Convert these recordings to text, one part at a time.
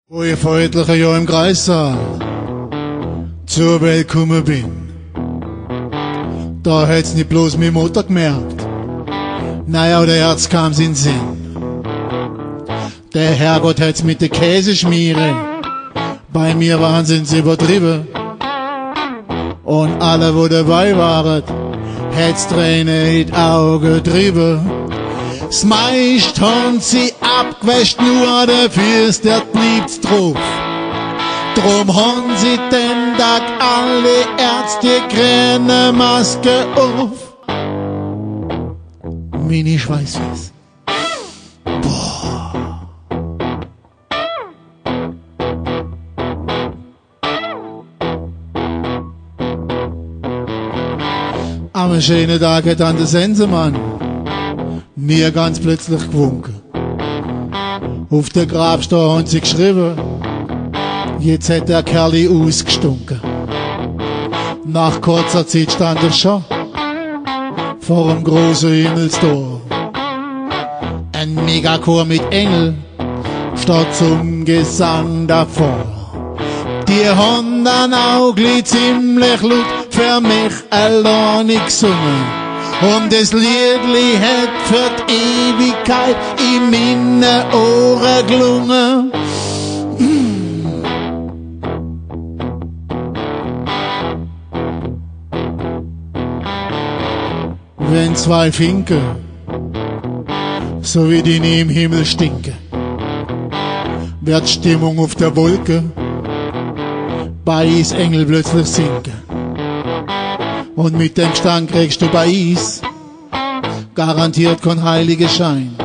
Wo ich vor etlichen Jahren im Kreissaal zur Welt gekommen bin, da hätt's nicht bloß meine Mutter gemerkt. Naja, der Herz kam's in den Sinn. Der Herrgott hätt's mit der Käseschmiere, bei mir wahnsinns übertrieben. Und alle, wo dabei waren, hätt's Tränen in die Augen trieben. Das meist haben sie abgewäscht, nur der Fürst, der blieb's drauf. Drum haben sie den Tag alle Ärzte grüne Maske auf. Mini Schweißfest. Boah. Am schönen Tag hat dann der Sensenmann mir ganz plötzlich gewunken. Auf der Grabstein haben sie geschrieben, jetzt hat der Kerli ausgestunken. Nach kurzer Zeit stand er schon vor dem großen Himmelstor. Ein Megachor mit Engel steht zum Gesang davor. Die haben dann auch ziemlich laut für mich alleine gesungen. Und das Liedli hat für die Ewigkeit in meine Ohren gelungen. Wenn zwei Finken, so wie die nie im Himmel stinken, wird Stimmung auf der Wolke bei Eisengel plötzlich sinken. Und mit dem Gestank kriegst du bei Eis garantiert kein heiliger Schein.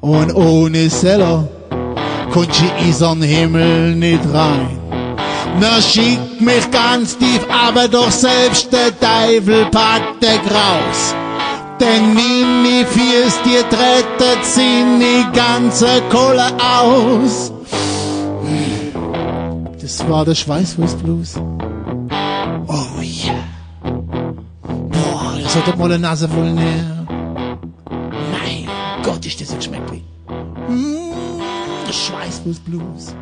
Und ohne Seller kommst du in so einen Himmel nicht rein. Na, schickt mich ganz tief, aber doch selbst der Teufel packt der Graus. Denn meine Füße, die trettet seine ganze Kohle aus. Das war der Schweißwurstblues. Oh yeah. Boah, das hat doch mal eine Nase voll näher. Mein Gott, ist das ein Geschmäckli. Der Schweißwurstblues.